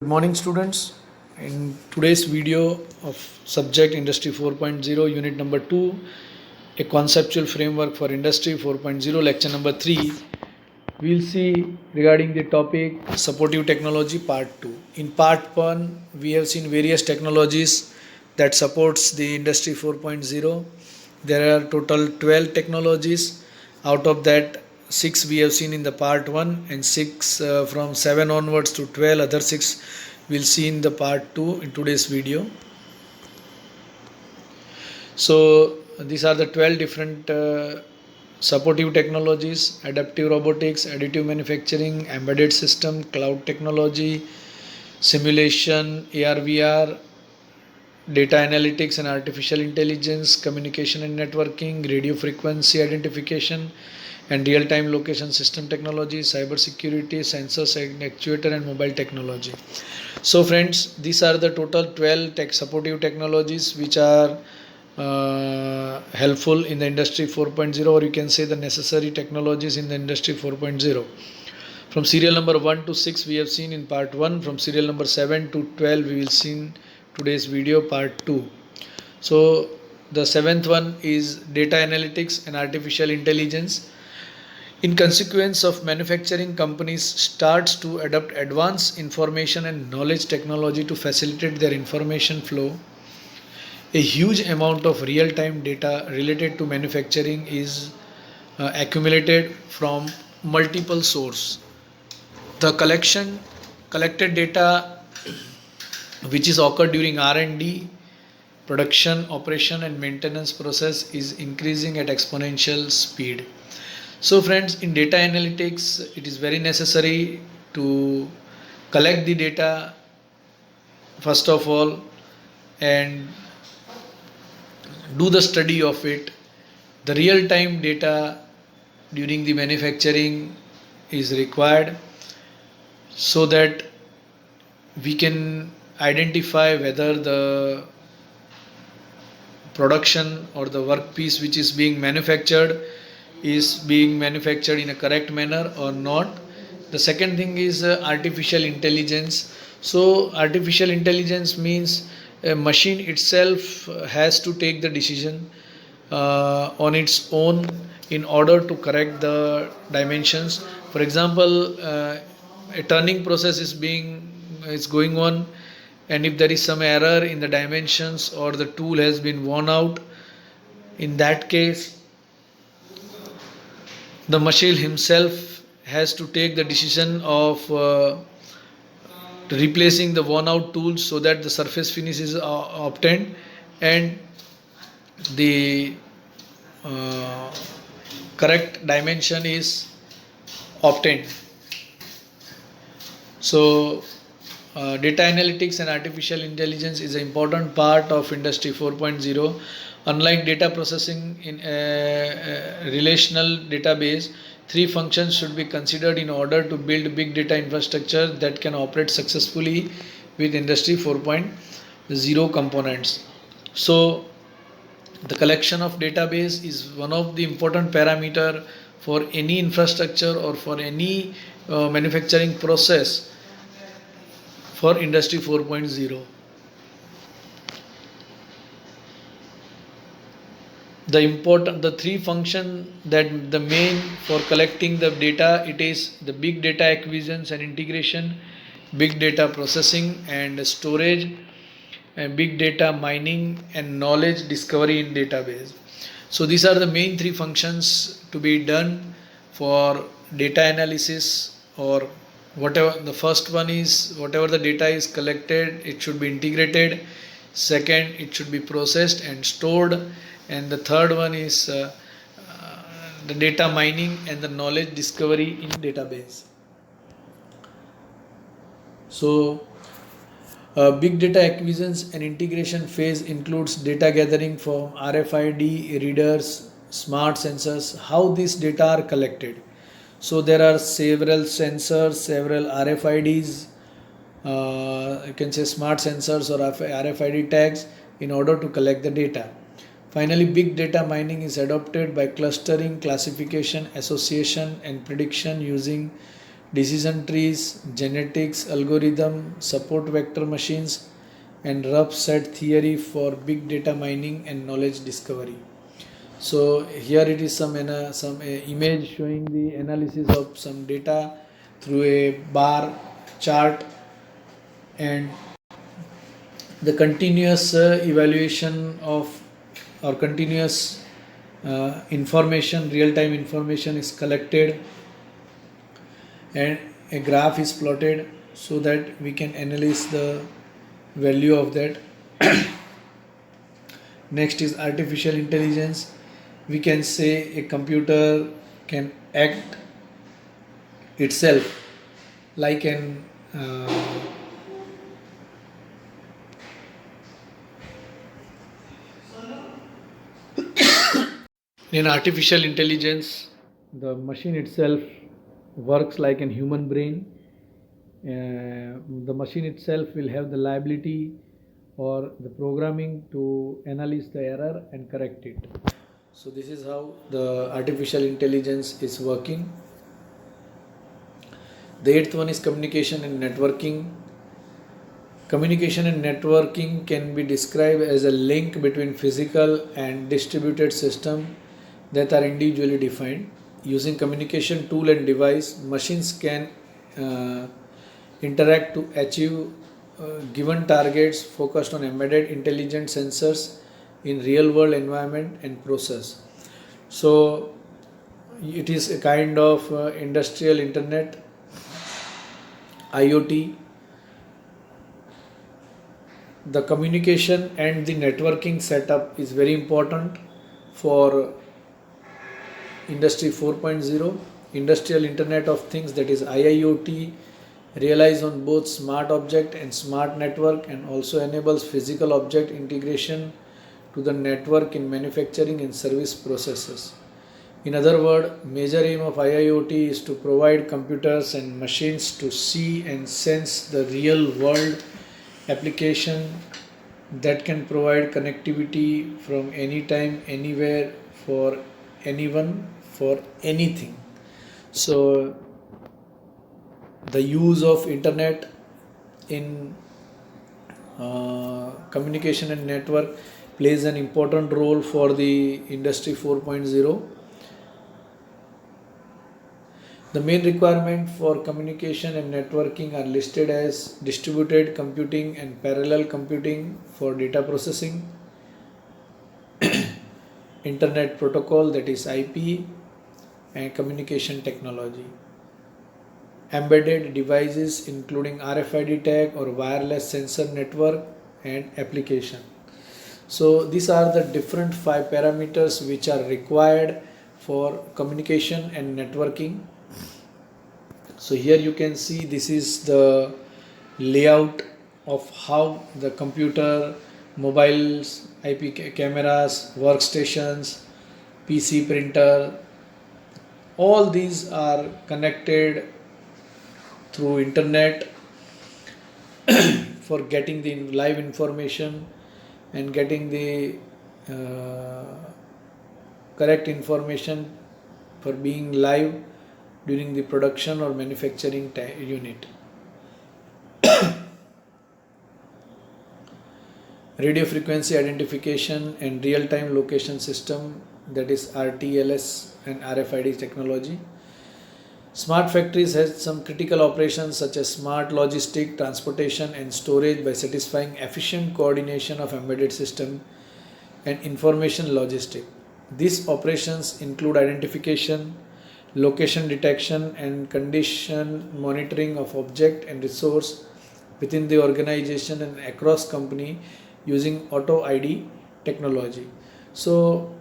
Good morning, students. In today's video of subject Industry 4.0, unit number 2, a conceptual framework for Industry 4.0, lecture number 3, we'll see regarding the topic supportive technology part 2. In part 1, we have seen various technologies that supports the Industry 4.0. There are total 12 technologies. Out of that, 6 we have seen in the part 1 and 6 from 7 onwards to 12 other 6 we'll see in the part 2 in today's video. So these are the 12 different supportive technologies: adaptive robotics, additive manufacturing, embedded system, cloud technology, simulation, AR/VR, data analytics and artificial intelligence, communication and networking, radio frequency identification and real-time location system technology, cyber security, sensors and actuator, and mobile technology. So friends, these are the total 12 supportive technologies which are helpful in the industry 4.0, or you can say the necessary technologies in the industry 4.0. From serial number 1 to 6 we have seen in part 1. From serial number 7 to 12 we will see in today's video part 2. So the 7th one is data analytics and artificial intelligence. In consequence of manufacturing companies starts to adopt advanced information and knowledge technology to facilitate their information flow, a huge amount of real-time data related to manufacturing is accumulated from multiple sources. The collected data which is occurred during R&D, production, operation and maintenance process is increasing at exponential speed. So friends, in data analytics it is very necessary to collect the data first of all and do the study of it. The real time data during the manufacturing is required so that we can identify whether the production or the workpiece which is being manufactured is being manufactured in a correct manner or not. The second thing is artificial intelligence. So artificial intelligence means a machine itself has to take the decision on its own in order to correct the dimensions. For example, a turning process is going on, and if there is some error in the dimensions or the tool has been worn out, in that case the machine himself has to take the decision of replacing the worn out tools so that the surface finish is obtained and the correct dimension is obtained. So data analytics and artificial intelligence is an important part of industry 4.0. Unlike data processing in a relational database, three functions should be considered in order to build big data infrastructure that can operate successfully with industry 4.0 components. So the collection of database is one of the important parameter for any infrastructure or for any manufacturing process for industry 4.0. The three function that the main for collecting the data, it is the big data acquisitions and integration, big data processing and storage, and big data mining and knowledge discovery in database. So these are the main three functions to be done for data analysis, or whatever. The first one is whatever the data is collected, it should be integrated. Second, it should be processed and stored, and the third one is the data mining and the knowledge discovery in database. So big data acquisitions and integration phase includes data gathering from RFID readers, smart sensors, how these data are collected. So there are several sensors, several RFIDs, you can say smart sensors or RFID tags in order to collect the data. Finally, big data mining is adopted by clustering, classification, association and prediction using decision trees, genetics, algorithm, support vector machines, and rough set theory for big data mining and knowledge discovery. So here it is some image showing the analysis of some data through a bar chart, and the continuous evaluation of or continuous information, real time information is collected, and a graph is plotted so that we can analyze the value of that. Next is artificial intelligence. We can say a computer can act itself like an in artificial intelligence, the machine itself works like a human brain. The machine itself will have the liability or the programming to analyze the error and correct it. So this is how the artificial intelligence is working. The eighth one is communication and networking. Communication and networking can be described as a link between physical and distributed systems that are individually defined. Using communication tool and device, machines can interact to achieve given targets focused on embedded intelligent sensors in real world environment and process. So it is a kind of industrial internet, IoT. The communication and the networking setup is very important for industry 4.0. Industrial internet of things, that is IIoT, relies on both smart object and smart network, and also enables physical object integration to the network in manufacturing and service processes. In other words, major aim of IIoT is to provide computers and machines to see and sense the real world application that can provide connectivity from anytime, anywhere, for anyone, for anything. So the use of internet in communication and network plays an important role for the industry 4.0. The main requirement for communication and networking are listed as distributed computing and parallel computing for data processing, internet protocol, that is IP, and communication technology. Embedded devices including RFID tag or wireless sensor network and application. So these are the different 5 parameters which are required for communication and networking. So here you can see this is the layout of how the computer, mobiles, IP cameras, workstations, PC printer, all these are connected through internet for getting the live information and getting the correct information for being live during the production or manufacturing unit. Radio frequency identification and real-time location system, that is RTLS and RFID technology. Smart factories has some critical operations such as smart logistic, transportation and storage by satisfying efficient coordination of embedded system and information logistic. These operations include identification, location detection and condition monitoring of object and resource within the organization and across company using auto ID technology. So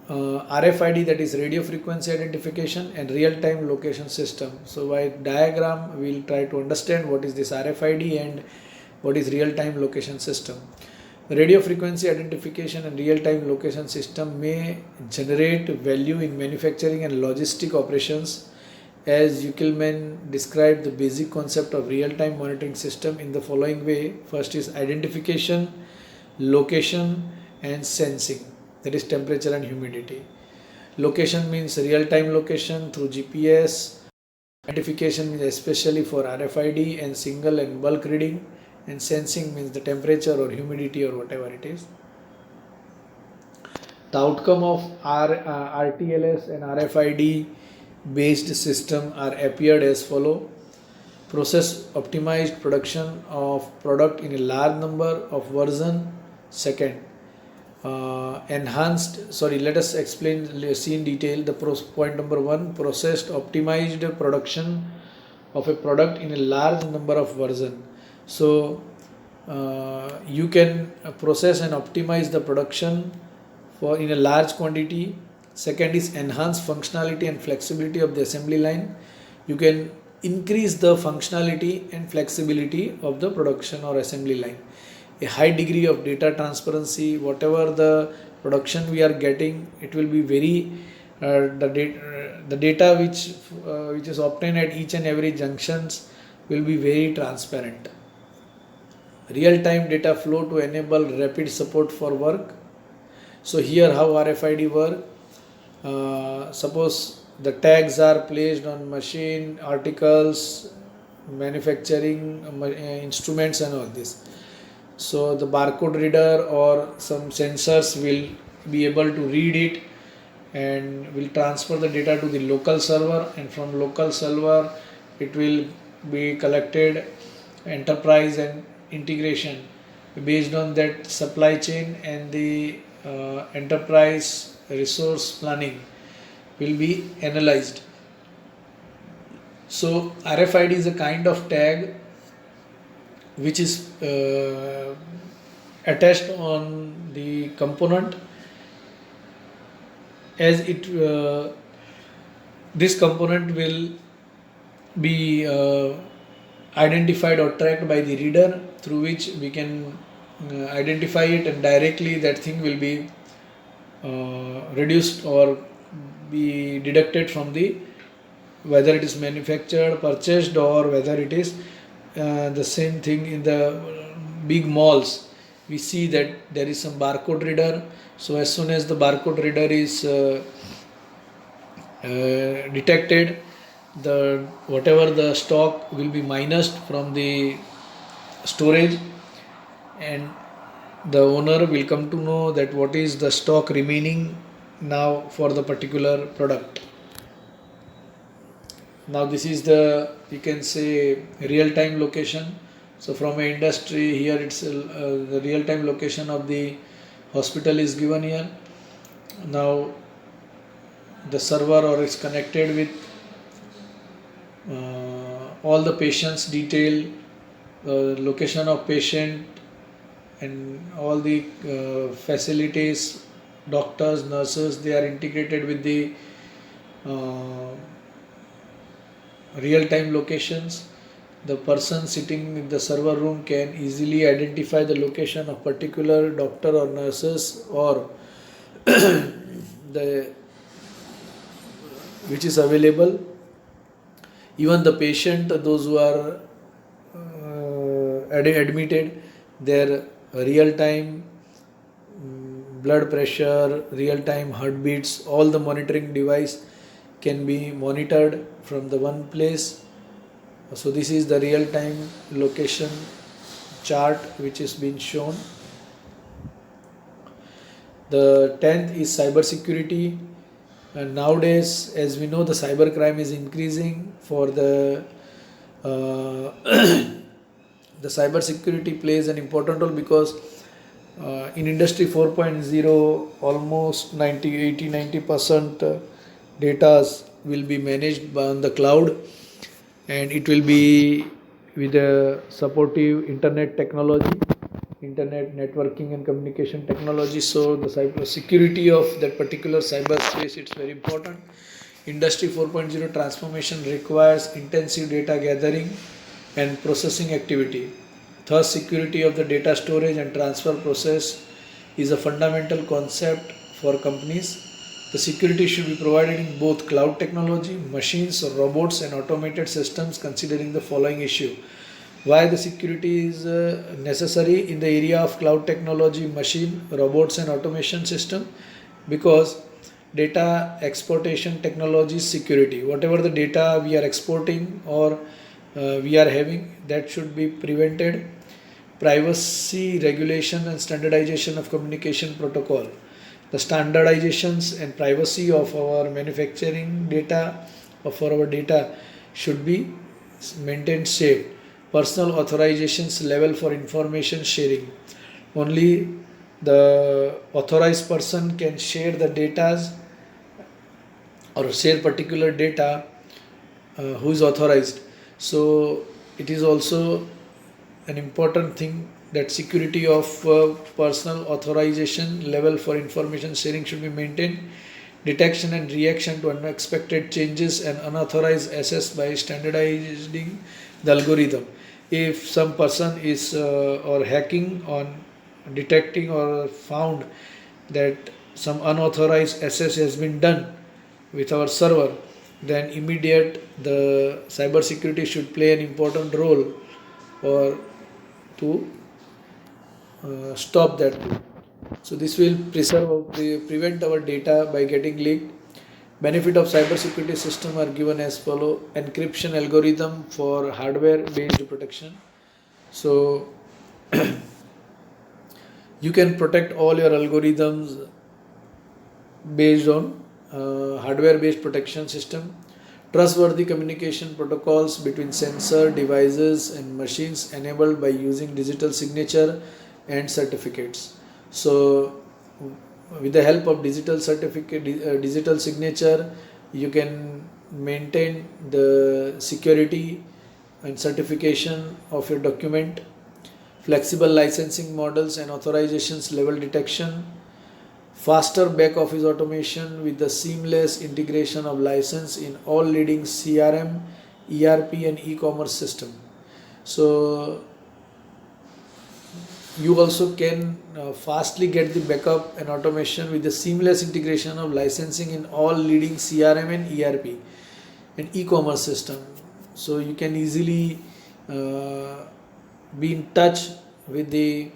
RFID, that is radio frequency identification, and real-time location system. So by diagram we will try to understand what is this RFID and what is real-time location system. Radio frequency identification and real-time location system may generate value in manufacturing and logistic operations, as Euclidean described the basic concept of real-time monitoring system in the following way. First is identification, location and sensing, that is temperature and humidity. Location means real-time location through GPS Identification means especially for RFID, and single and bulk reading, and sensing means the temperature or humidity or whatever it is. The outcome of RTLS and RFID based system are appeared as follow. Process optimized production of product in a large number of version. Second, let us explain, see in detail the point number 1, processed optimized production of a product in a large number of version. So you can process and optimize the production for in a large quantity. Second is enhanced functionality and flexibility of the assembly line. You can increase the functionality and flexibility of the production or assembly line. A high degree of data transparency, whatever the production we are getting, it will be very the data which is obtained at each and every junctions will be very transparent. Real-time data flow to enable rapid support for work. So here how RFID work, suppose the tags are placed on machine, articles, manufacturing instruments and all this. So the barcode reader or some sensors will be able to read it and will transfer the data to the local server, and from local server it will be collected enterprise and integration. Based on that supply chain and the enterprise resource planning will be analyzed. So RFID is a kind of tag which is attached on the component, as it this component will be identified or tracked by the reader, through which we can identify it, and directly that thing will be reduced or be deducted from the whether it is manufactured, purchased, or whether it is the same thing in the big malls. We see that there is some barcode reader. So as soon as the barcode reader is detected, the whatever the stock will be minused from the storage, and the owner will come to know that what is the stock remaining now for the particular product. Now this is the, you can say, real-time location. So from an industry, here it's the real-time location of the hospital is given here. Now the server or is connected with all the patients detail, location of patient, and all the facilities, doctors, nurses, they are integrated with the real-time locations. The person sitting in the server room can easily identify the location of particular doctor or nurses, or the which is available. Even the patient, those who are admitted, their real-time blood pressure, real-time heartbeats, all the monitoring device can be monitored from the one place. So this is the real-time location chart which is being shown. The 10th is cyber security. And nowadays, as we know, the cyber crime is increasing. For the the cyber security plays an important role, because in industry 4.0 almost 90% data will be managed on the cloud, and it will be with a supportive internet technology, internet networking and communication technology. So the cyber security of that particular cyberspace, it's very important. Industry 4.0 transformation requires intensive data gathering and processing activity. Thus, security of the data storage and transfer process is a fundamental concept for companies. The security should be provided in both cloud technology, machines, robots, and automated systems, considering the following issue. Why the security is necessary in the area of cloud technology, machine, robots, and automation system? Because data exportation technology security. Whatever the data we are exporting or we are having, that should be prevented. Privacy regulation and standardization of communication protocol. The standardizations and privacy of our manufacturing data or for our data should be maintained safe. Personal authorizations level for information sharing. Only the authorized person can share the data or share particular data who is authorized. So it is also an important thing that security of personal authorization level for information sharing should be maintained. Detection and reaction to unexpected changes and unauthorized access by standardizing the algorithm. If some person is or hacking on detecting or found that some unauthorized access has been done with our server, then immediate the cyber security should play an important role or to stop that. So this will prevent our data by getting leaked. Benefit of cybersecurity system are given as follow: encryption algorithm for hardware based protection. So you can protect all your algorithms based on hardware based protection system. Trustworthy communication protocols between sensor devices and machines enabled by using digital signature and certificates. So with the help of digital signature, you can maintain the security and certification of your document. Flexible licensing models and authorizations level detection. Faster back office automation with the seamless integration of license in all leading CRM, ERP and e-commerce system. So you also can fastly get the backup and automation with the seamless integration of licensing in all leading CRM and ERP and e-commerce system. So you can easily be in touch with the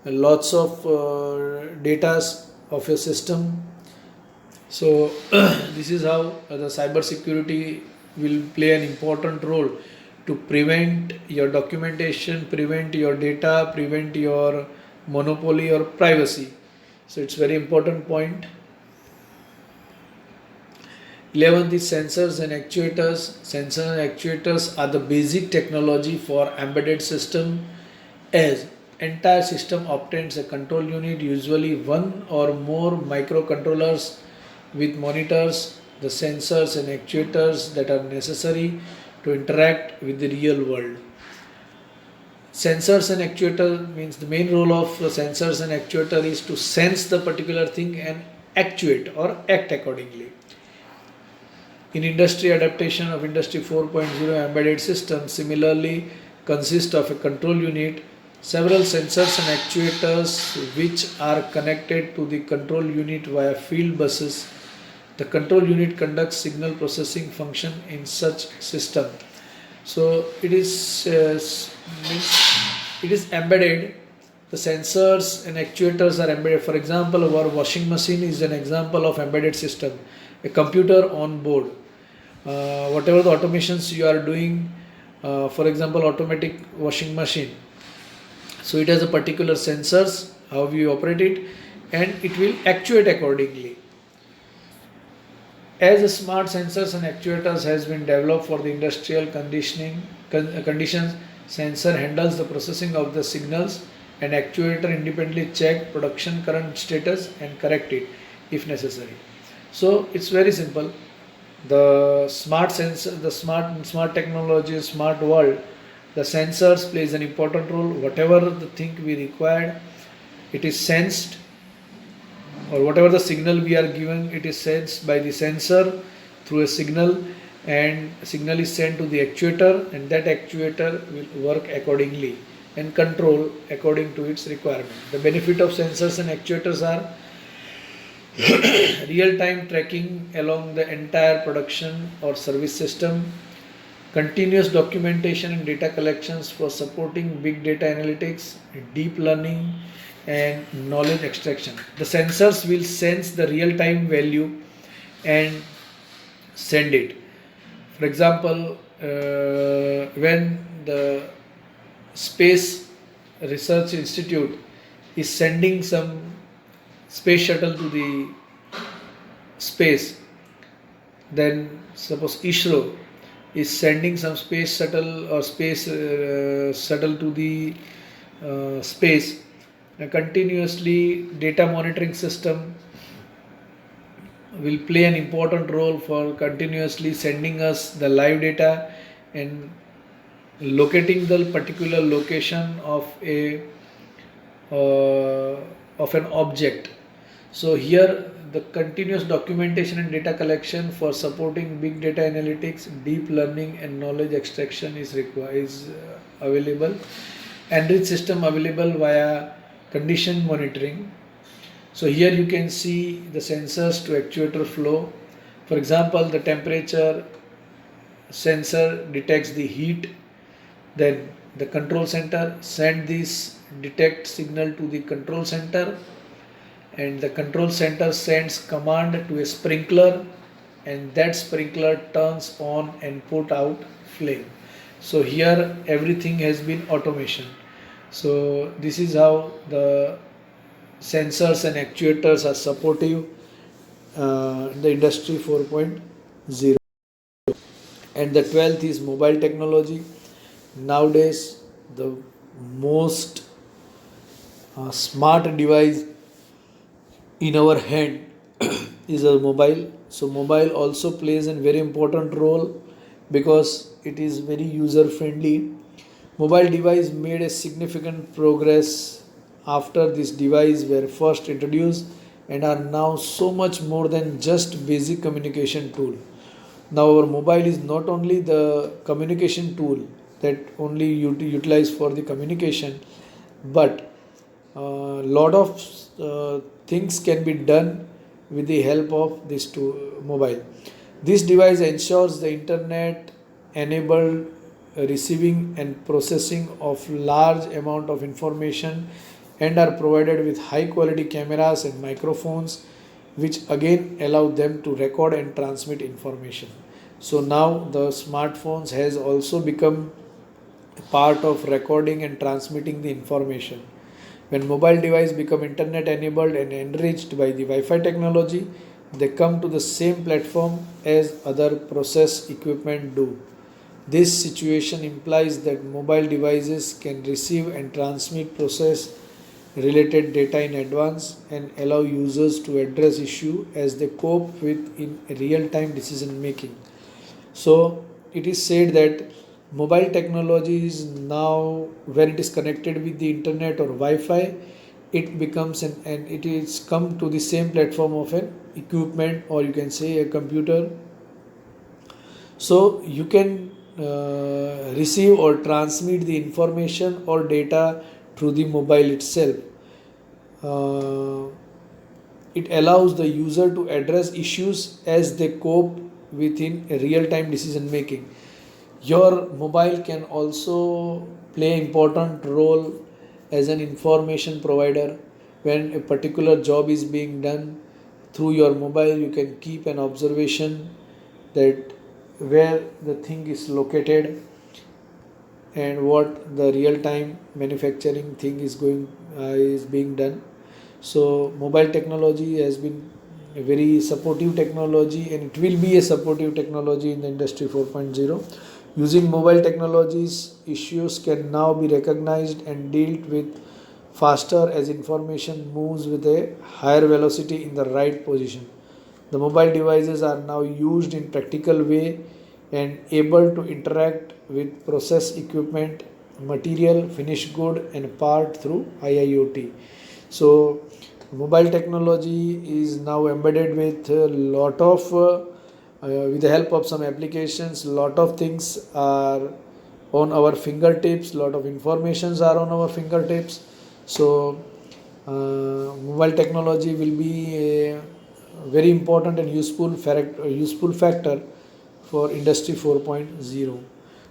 lots of data of your system. So this is how the cyber security will play an important role to prevent your documentation, prevent your data, prevent your monopoly or privacy. So it's very important point. 11th is sensors and actuators. Sensors and actuators are the basic technology for embedded system, as entire system obtains a control unit, usually one or more microcontrollers with monitors, the sensors and actuators that are necessary to interact with the real world. Sensors and actuator means the main role of sensors and actuator is to sense the particular thing and actuate or act accordingly. In industry, adaptation of Industry 4.0 embedded system similarly consists of a control unit, several sensors and actuators which are connected to the control unit via field buses. The control unit conducts signal processing function in such system. So it is embedded. The sensors and actuators are embedded. For example, our washing machine is an example of embedded system. A computer on board. Whatever the automations you are doing, for example, automatic washing machine. So it has a particular sensors, how you operate it, and it will actuate accordingly. As a smart sensors and actuators has been developed for the industrial conditions, sensor handles the processing of the signals and actuator independently check production current status and correct it if necessary. So it's very simple. The smart sensor, the smart technology, smart world, the sensors plays an important role. Whatever the thing we required, it is sensed, or whatever the signal we are given, it is sensed by the sensor through a signal, and signal is sent to the actuator, and that actuator will work accordingly and control according to its requirement. The benefit of sensors and actuators are real-time tracking along the entire production or service system, continuous documentation and data collections for supporting big data analytics, deep learning, and knowledge extraction. The sensors will sense the real time value and send it. For example, when the Space Research Institute is sending some space shuttle to the space, then suppose ISRO is sending some space shuttle or space shuttle to the space, a continuously data monitoring system will play an important role for continuously sending us the live data and locating the particular location uh, of an object. So here the continuous documentation and data collection for supporting big data analytics, deep learning and knowledge extraction is available. Enrich system available via condition monitoring. So here you can see the sensors to actuator flow. For example, the temperature sensor detects the heat, then the control center send this detect signal to the control center, and the control center sends command to a sprinkler, and that sprinkler turns on and put out flame. So here everything has been automation. So this is how the sensors and actuators are supportive in the industry 4.0. And the 12th is mobile technology. Nowadays the most smart device in our hand is a mobile. So mobile also plays a very important role because it is very user friendly. Mobile device made a significant progress after this device were first introduced and are now so much more than just basic communication tool. Now our mobile is not only the communication tool that only utilize for the communication, but lot of things can be done with the help of this mobile. This device ensures the internet enabled receiving and processing of large amount of information and are provided with high quality cameras and microphones, which again allow them to record and transmit information. So now the smartphones has also become a part of recording and transmitting the information. When mobile devices become internet enabled and enriched by the Wi-Fi technology, they come to the same platform as other process equipment do. This situation implies that mobile devices can receive and transmit process related data in advance and allow users to address issue as they cope with in real time decision making. So it is said that mobile technology is now, when it is connected with the internet or Wi-Fi, it becomes and it is come to the same platform of an equipment, or you can say a computer. So you can receive or transmit the information or data through the mobile itself. Uh, it allows the user to address issues as they cope within real time decision making. Your mobile can also play an important role as an information provider. When a particular job is being done through your mobile, you can keep an observation that where the thing is located and what the real time manufacturing thing is being done. So mobile technology has been a very supportive technology, and it will be a supportive technology in the industry 4.0. Using mobile technologies, issues can now be recognized and dealt with faster as information moves with a higher velocity in the right position. The mobile devices are now used in practical way and able to interact with process equipment, material, finished good and part through IIoT. So mobile technology is now embedded with a lot of with the help of some applications. Lot of things are on our fingertips, lot of informations are on our fingertips. So mobile technology will be a very important and useful factor for industry 4.0.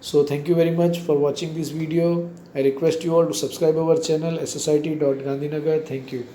So thank you very much for watching this video. I request you all to subscribe our channel SSIT Gandhinagar. Thank you.